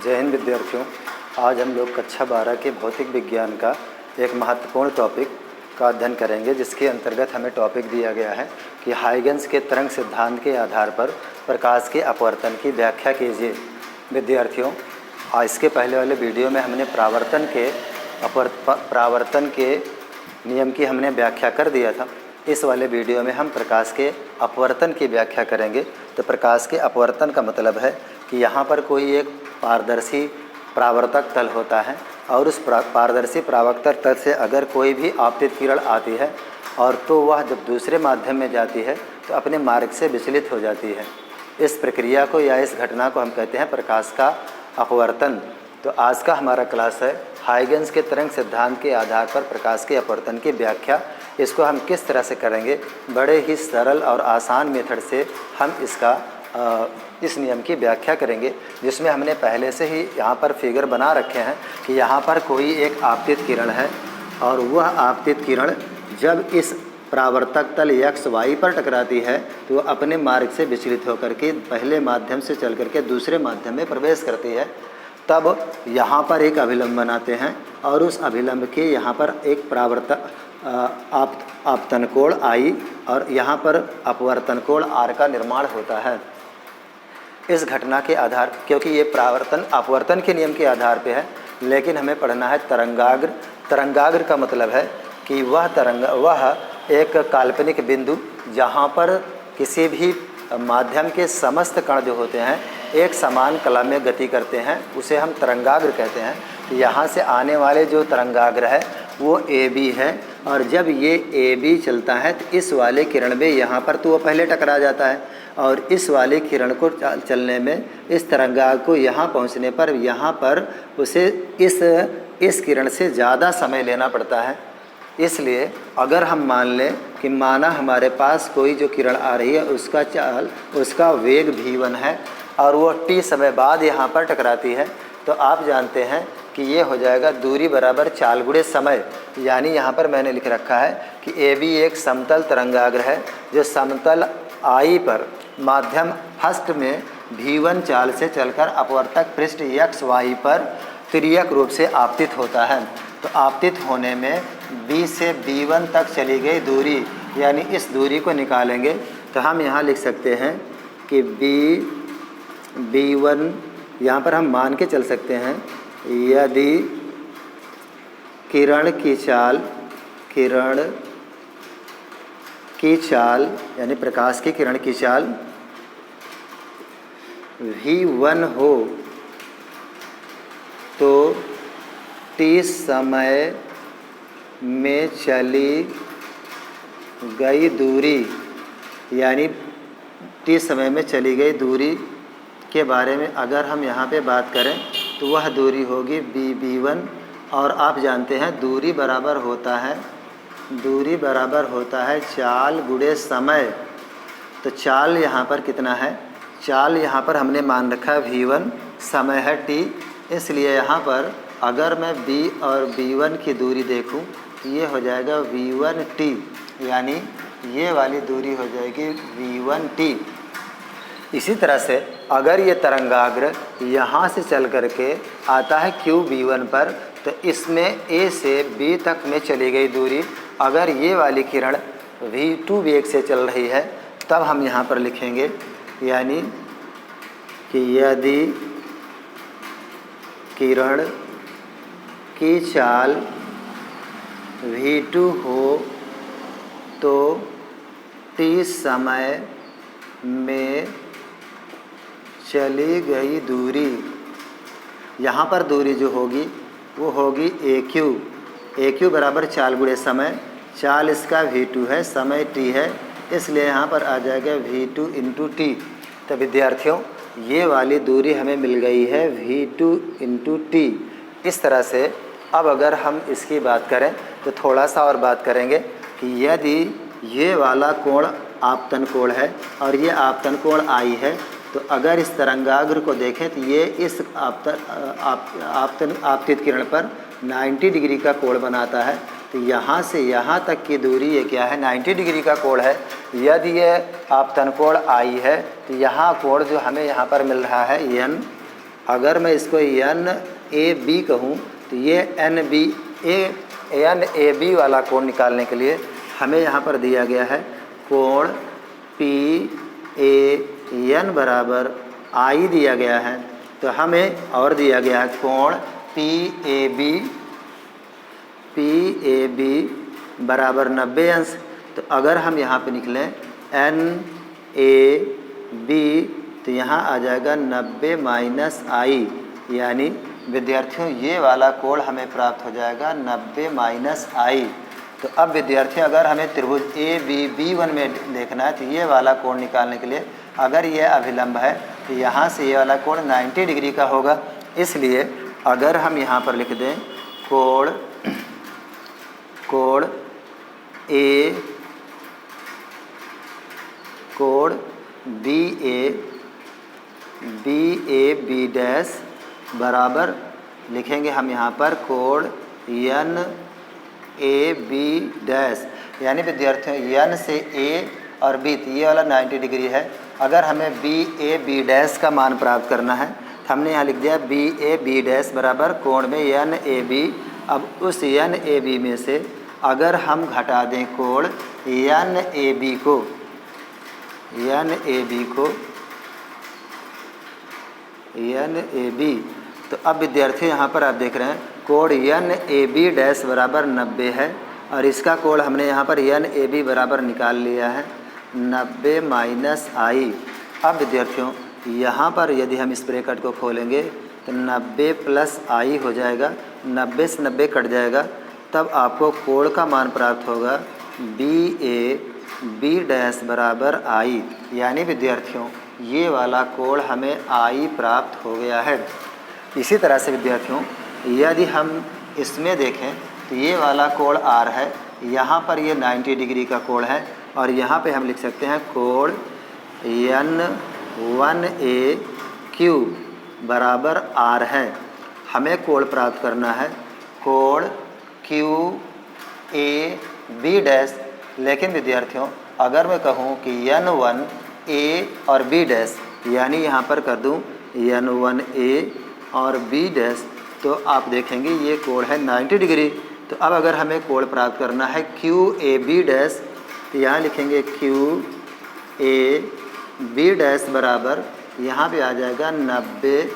जय हिंद विद्यार्थियों। आज हम लोग कक्षा 12 के भौतिक विज्ञान का एक महत्वपूर्ण टॉपिक का अध्ययन करेंगे, जिसके अंतर्गत हमें टॉपिक दिया गया है कि हाइगन्स के तरंग सिद्धांत के आधार पर प्रकाश के अपवर्तन की व्याख्या कीजिए। विद्यार्थियों, इसके पहले वाले वीडियो में हमने परावर्तन के नियम की हमने व्याख्या कर दिया था। इस वाले वीडियो में हम प्रकाश के अपवर्तन की व्याख्या करेंगे। तो प्रकाश के अपवर्तन का मतलब है कि यहाँ पर कोई एक पारदर्शी परावर्तक तल होता है और उस पारदर्शी परावर्तक तल से अगर कोई भी आपतित किरण आती है और तो वह जब दूसरे माध्यम में जाती है तो अपने मार्ग से विचलित हो जाती है। इस प्रक्रिया को या इस घटना को हम कहते हैं प्रकाश का अपवर्तन। तो आज का हमारा क्लास है हाइगन्स के तरंग सिद्धांत के आधार पर प्रकाश के अपवर्तन की व्याख्या। इसको हम किस तरह से करेंगे, बड़े ही सरल और आसान मेथड से हम इस नियम की व्याख्या करेंगे, जिसमें हमने पहले से ही यहाँ पर फिगर बना रखे हैं कि यहाँ पर कोई एक आपतित किरण है और वह आपतित किरण जब इस परावर्तक तल एक्स वाई पर टकराती है तो वह अपने मार्ग से विचलित होकर के पहले माध्यम से चल करके दूसरे माध्यम में प्रवेश करती है। तब यहाँ पर एक अभिलंब बनाते हैं और उस अभिलंब के यहाँ पर एक परावर्तक आपतन कोण आई और यहाँ पर अपवर्तन कोण आर का निर्माण होता है। इस घटना के आधार, क्योंकि ये परावर्तन अपवर्तन के नियम के आधार पे है, लेकिन हमें पढ़ना है तरंगाग्र। तरंगाग्र का मतलब है कि वह एक काल्पनिक बिंदु जहाँ पर किसी भी माध्यम के समस्त कण जो होते हैं एक समान कला में गति करते हैं, उसे हम तरंगाग्र कहते हैं। तो यहाँ से आने वाले जो तरंगाग्र है वो ए बी है और जब ये ए बी चलता है तो इस वाले किरण में यहाँ पर तो वो पहले टकरा जाता है और इस वाले किरण को चलने में इस तरंगाग्र को यहाँ पहुँचने पर यहाँ पर उसे इस किरण से ज़्यादा समय लेना पड़ता है। इसलिए अगर हम मान लें कि माना हमारे पास कोई जो किरण आ रही है उसका वेग v1 है और वो t समय बाद यहाँ पर टकराती है, तो आप जानते हैं कि ये हो जाएगा दूरी बराबर चाल गुणे समय। यानी यहाँ पर मैंने लिख रखा है कि ए बी एक समतल तरंगाग्र है जो समतल आई पर माध्यम फर्स्ट में v1 चाल से चलकर अपवर्तक पृष्ठ x y पर तिर्यक रूप से आपतित होता है। तो आपतित होने में b से b1 तक चली गई दूरी, यानी इस दूरी को निकालेंगे तो हम यहाँ लिख सकते हैं कि b1 यहाँ पर हम मान के चल सकते हैं यदि किरण की चाल यानी प्रकाश की किरण की चाल v1 हो तो t समय में चली गई दूरी, यानी t समय में चली गई दूरी के बारे में अगर हम यहाँ पे बात करें तो वह दूरी होगी b1। और आप जानते हैं दूरी बराबर होता है चाल गुणे समय। तो चाल यहाँ पर कितना है, चाल यहाँ पर हमने मान रखा है v1, समय है t। इसलिए यहाँ पर अगर मैं b और b1 की दूरी देखूं तो ये हो जाएगा v1t, यानी ये वाली दूरी हो जाएगी v1t। इसी तरह से अगर ये तरंगाग्र यहाँ से चल करके आता है qb1 पर, तो इसमें a से b तक में चली गई दूरी अगर ये वाली किरण v2 वेग से चल रही है तब हम यहाँ पर लिखेंगे, यानी कि यदि किरण की चाल v2 हो तो t समय में चली गई दूरी, यहाँ पर दूरी जो होगी वो होगी AQ बराबर चाल गुणे समय। चाल इसका v2 है, समय t है, इसलिए यहाँ पर आ जाएगा v2 इंटू t। तो विद्यार्थियों, ये वाली दूरी हमें मिल गई है v2 इंटू t। इस तरह से अब अगर हम इसकी बात करें तो थोड़ा सा और बात करेंगे कि यदि ये वाला कोण आपतन कोण है और ये आपतन कोण आई है, तो अगर इस तरंगाग्र को देखें तो ये इस आपतित किरण पर 90 डिग्री का कोण बनाता है। तो यहाँ से यहाँ तक की दूरी ये क्या है, 90 डिग्री का कोण है। यदि ये आपतन कोण आई है तो यहाँ कोण जो हमें यहाँ पर मिल रहा है n अगर मैं इसको एन ए बी कहूँ तो ये एन ए बी वाला कोण निकालने के लिए हमें यहाँ पर दिया गया है कोण पी ए एन बराबर आई दिया गया है। तो हमें और दिया गया है कोण पी ए बी बराबर 90 अंश। तो अगर हम यहाँ पे निकलें एन ए बी तो यहाँ आ जाएगा 90 माइनस आई, यानी विद्यार्थियों ये वाला कोण हमें प्राप्त हो जाएगा 90 माइनस आई। तो अब विद्यार्थियों अगर हमें त्रिभुज ए बी B1 में देखना है तो ये वाला कोण निकालने के लिए अगर ये अभिलंब है तो यहाँ से ये वाला कोण 90 डिग्री का होगा। इसलिए अगर हम यहाँ पर लिख दें कोण बी डैश बराबर लिखेंगे हम यहाँ पर कोण एन ए बी डैश, यानी विद्यार्थियों एन से ए और बी तो ये वाला 90 डिग्री है। अगर हमें बी ए बी डैश का मान प्राप्त करना है तो हमने यहाँ लिख दिया बी ए बी डैश बराबर कोण में एन ए बी। अब उस एन ए बी में से अगर हम घटा दें कोण एन ए बी तो अब विद्यार्थियों यहाँ पर आप देख रहे हैं कोण एन ए बी डैश बराबर 90 है और इसका कोण हमने यहाँ पर एन ए बी बराबर निकाल लिया है 90 माइनस आई। अब विद्यार्थियों यहाँ पर यदि हम इस ब्रैकेट को खोलेंगे तो 90 प्लस आई हो जाएगा, 90 से 90 कट जाएगा, तब आपको कोण का मान प्राप्त होगा बी ए बी डैश बराबर आई, यानी विद्यार्थियों ये वाला कोण हमें आई प्राप्त हो गया है। इसी तरह से विद्यार्थियों यदि हम इसमें देखें तो ये वाला कोण आर है, यहाँ पर ये 90 डिग्री का कोण है और यहाँ पे हम लिख सकते हैं कोण एन 1A क्यू बराबर आर है। हमें कोण प्राप्त करना है कोण क्यू ए बी डैश, लेकिन विद्यार्थियों अगर मैं कहूँ कि N1A और B डैश, यानी यहाँ पर कर दूँ N1A और B डैश, तो आप देखेंगे ये कोण है 90 डिग्री। तो अब अगर हमें कोण प्राप्त करना है QAB डैश तो यहाँ लिखेंगे QAB डैश बराबर यहाँ पे आ जाएगा 90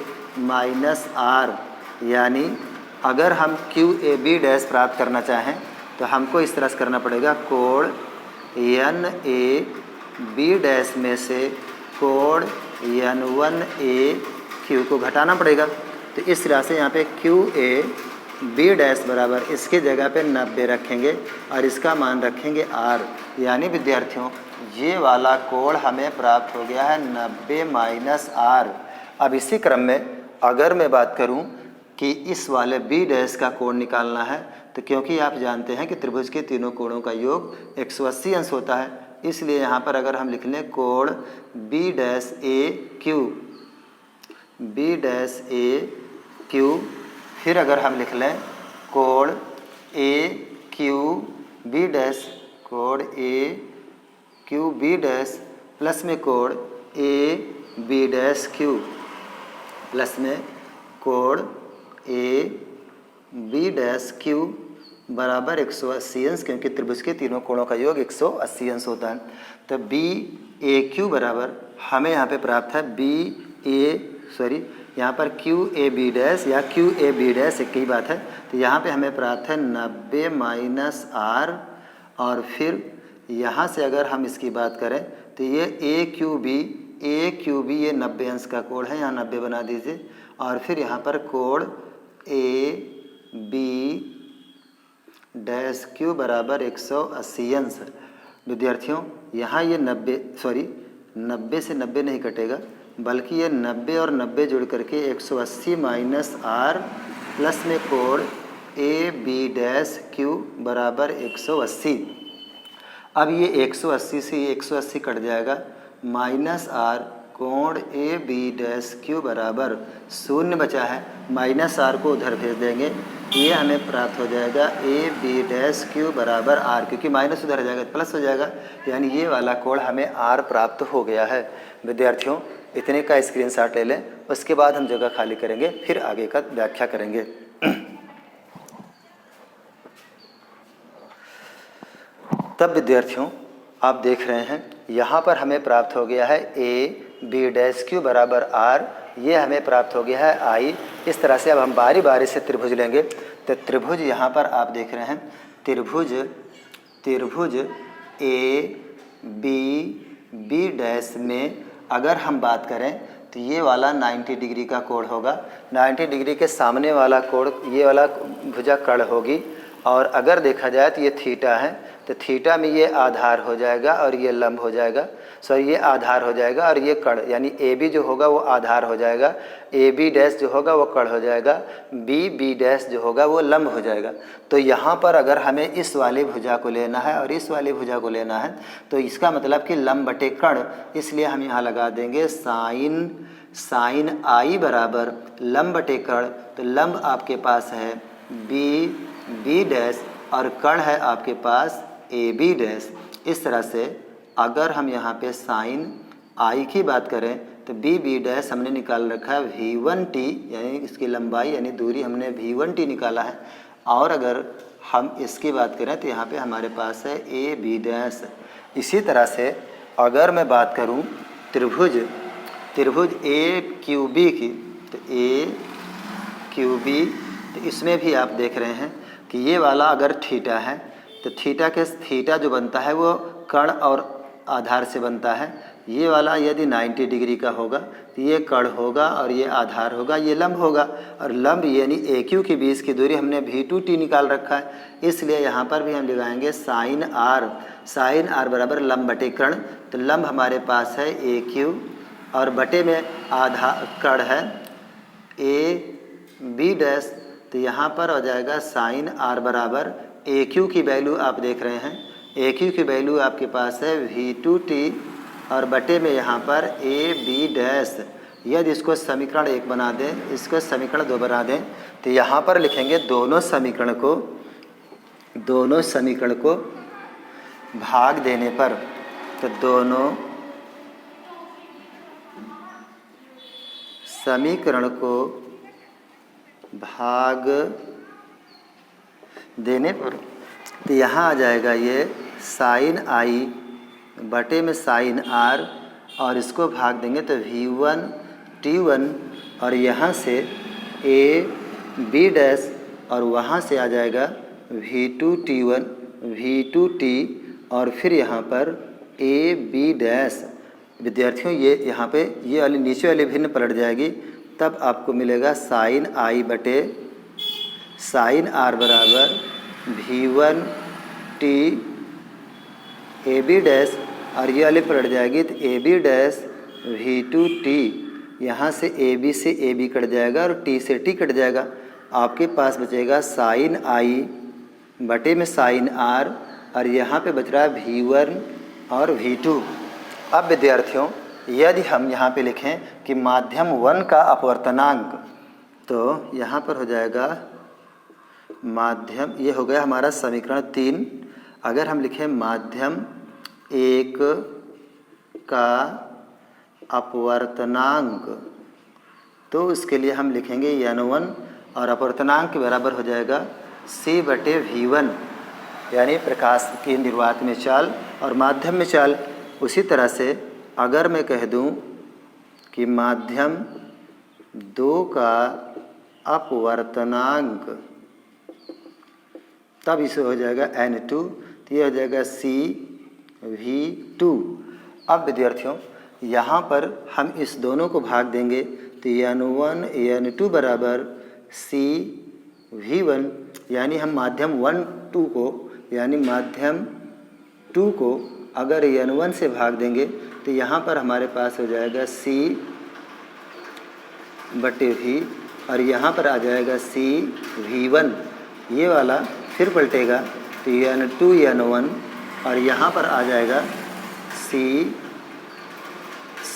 माइनस आर, यानी अगर हम QAB डैश प्राप्त करना चाहें तो हमको इस तरह से करना पड़ेगा कोण NAB डैश में से कोण N1A Q को घटाना पड़ेगा। तो इस तरह से यहाँ पे QAB डैश बराबर इसके जगह पे 90 रखेंगे और इसका मान रखेंगे R, यानी विद्यार्थियों ये वाला कोण हमें प्राप्त हो गया है 90 माइनस R। अब इसी क्रम में अगर मैं बात करूं कि इस वाले B डैश का कोण निकालना है तो क्योंकि आप जानते हैं कि त्रिभुज के तीनों कोणों का योग 180 अंश होता है, इसलिए यहाँ पर अगर हम लिख लें कोण B डैश A Q, फिर अगर हम लिख लें कोण AQB डैश, कोण AQB डैश प्लस में कोण AB डैश Q प्लस में कोण AB डैश Q बराबर 180 अंश, क्योंकि त्रिभुज के तीनों कोणों का योग 180 अंश होता है। तो BAQ बराबर हमें यहाँ पे प्राप्त है यहाँ पर QAB डैश या QAB डैश एक ही बात है। तो यहाँ पे हमें प्राप्त है 90 माइनस R, और फिर यहाँ से अगर हम इसकी बात करें तो ये AQB ये 90 अंश का कोण है, यहाँ 90 बना दीजिए, और फिर यहाँ पर कोण AB डैश Q बराबर 180 अंश। विद्यार्थियों यहाँ ये 90 से 90 नहीं कटेगा, बल्कि ये 90 और 90 जुड़ करके 180 माइनस R प्लस में कोण AB डैश Q बराबर 180। अब ये 180 से ये 180 कट जाएगा, माइनस R कोण AB डैश Q बराबर 0 बचा है, माइनस R को उधर भेज देंगे, ये हमें प्राप्त हो जाएगा AB डैश Q बराबर R, क्योंकि माइनस उधर आ जाएगा प्लस हो जाएगा, यानी ये वाला कोण हमें R प्राप्त हो गया है। विद्यार्थियों इतने का स्क्रीनशॉट ले लें, उसके बाद हम जगह खाली करेंगे, फिर आगे का व्याख्या करेंगे। तब विद्यार्थियों आप देख रहे हैं यहाँ पर हमें प्राप्त हो गया है a(b') बराबर r, ये हमें प्राप्त हो गया है I। इस तरह से अब हम बारी बारी से त्रिभुज लेंगे। तो त्रिभुज यहाँ पर आप देख रहे हैं, त्रिभुज a(b') में अगर हम बात करें तो ये वाला 90 डिग्री का कोण होगा। 90 डिग्री के सामने वाला कोण ये वाला भुजा कर्ण होगी, और अगर देखा जाए तो ये थीटा है, तो थीटा में ये आधार हो जाएगा और ये लंब हो जाएगा। ये आधार हो जाएगा और ये कर्ण, यानी ए बी जो होगा वो आधार हो जाएगा, ए बी डैश जो होगा वो कर्ण हो जाएगा, बी बी डैश जो होगा वो लंब हो जाएगा। तो यहाँ पर अगर हमें इस वाली भुजा को लेना है और इस वाली भुजा को लेना है, तो इसका मतलब कि लंब बटे कर्ण, इसलिए हम यहाँ लगा देंगे साइन आई बराबर लंब बटे कर्ण। तो लंब आपके पास है बी डैश और कर्ण है आपके पास ए बी डैश। इस तरह से अगर हम यहाँ पे साइन आई की बात करें तो बी बी डैश हमने निकाल रखा है v1t, यानी इसकी लंबाई यानी दूरी हमने v1t निकाला है। और अगर हम इसकी बात करें तो यहाँ पे हमारे पास है ए बी डैश। इसी तरह से अगर मैं बात करूँ त्रिभुज ए क्यू बी की, तो ए क्यू बी, तो इसमें भी आप देख रहे हैं कि ये वाला अगर थीटा है तो थीटा जो बनता है वो कर्ण और आधार से बनता है। ये वाला यदि 90 डिग्री का होगा तो ये कर्ण होगा और ये आधार होगा, ये लंब होगा। और लंब यानी ए क्यू के बीच की दूरी हमने v2t निकाल रखा है, इसलिए यहाँ पर भी हम लगाएंगे साइन आर बराबर लंब बटे कर्ण। तो लंब हमारे पास है ए क्यू और बटे में आधा कर्ण है ए बी डैश। तो यहाँ पर हो जाएगा साइन आर बराबर ए क्यू की वैल्यू आप देख रहे हैं, ए क्यू की वैल्यू आपके पास है v2t और बटे में यहाँ पर ए बी डैश। यदि इसको समीकरण 1 बना दें, इसको समीकरण 2 बना दें, तो यहाँ पर लिखेंगे दोनों समीकरण को भाग देने पर, तो दोनों समीकरण को भाग देने पर तो यहाँ आ जाएगा ये साइन आई बटे में साइन आर, और इसको भाग देंगे तो v1t1 और यहाँ से ए बी डैश और वहाँ से आ जाएगा v2t और फिर यहाँ पर ए बी डैश। विद्यार्थियों ये यहाँ पे ये वाली नीचे वाली भिन्न पलट जाएगी, तब आपको मिलेगा साइन आई बटे साइन आर बराबर v1t ए बी डैश, और ये वाली पलट जाएगी तो ए बी डैश v2t। यहाँ से ए बी कट जाएगा और टी से टी कट जाएगा, आपके पास बचेगा साइन आई बटे में साइन आर, और यहाँ पे बच रहा है v1 और v2। अब विद्यार्थियों यदि हम यहाँ पे लिखें कि माध्यम 1 का अपवर्तनांक, तो यहाँ पर हो जाएगा माध्यम, ये हो गया हमारा समीकरण 3। अगर हम लिखें माध्यम 1 का अपवर्तनांक, तो उसके लिए हम लिखेंगे n1 और अपवर्तनांक के बराबर हो जाएगा c बटे v1, यानी प्रकाश की निर्वात में चाल और माध्यम में चाल। उसी तरह से अगर मैं कह दूं कि माध्यम 2 का अपवर्तनांक, तब इसे हो जाएगा n2, तो ये हो जाएगा CV2। अब विद्यार्थियों यहाँ पर हम इस दोनों को भाग देंगे तो n1 n2 बराबर CV1, यानी हम माध्यम 1 2 को अगर n1 से भाग देंगे तो यहाँ पर हमारे पास हो जाएगा c बटे v, और यहाँ पर आ जाएगा CV1। ये वाला फिर पलटेगा तो n2 n1, और यहाँ पर आ जाएगा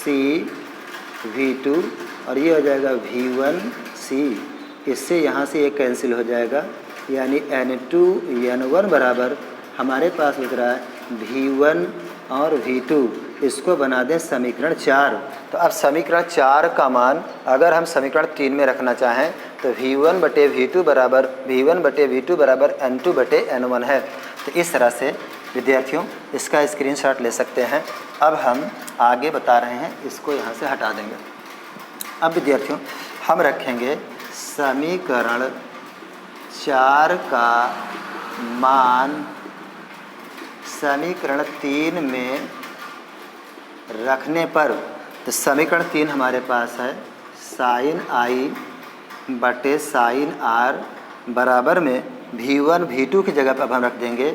CV2, और ये हो जाएगा v1c। इससे यहाँ से ये कैंसिल हो जाएगा, यानी n2 n1 बराबर हमारे पास बच रहा है v1 और v2। इसको बना दें समीकरण 4, तो अब समीकरण 4 का मान अगर हम समीकरण 3 में रखना चाहें तो V1/V2 बराबर N2/N1 है। तो इस तरह से विद्यार्थियों इसका स्क्रीनशॉट ले सकते हैं। अब हम आगे बता रहे हैं, इसको यहाँ से हटा देंगे। अब विद्यार्थियों हम रखेंगे समीकरण 4 का मान समीकरण 3 में रखने पर, तो समीकरण 3 हमारे पास है साइन I/साइन R बराबर में V1/V2 की जगह पर अब हम रख देंगे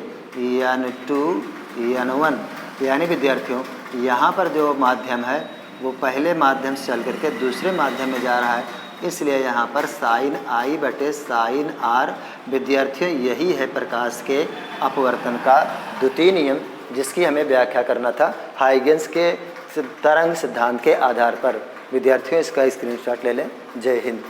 N2/N1। यानी विद्यार्थियों यहाँ पर जो माध्यम है वो पहले माध्यम से चल करके दूसरे माध्यम में जा रहा है, इसलिए यहाँ पर साइन I/साइन R। विद्यार्थियों यही है प्रकाश के अपवर्तन का द्वितीय नियम, जिसकी हमें व्याख्या करना था हाइगेंस के तरंग सिद्धांत के आधार पर। विद्यार्थियों इसका स्क्रीनशॉट ले लें। जय हिंद।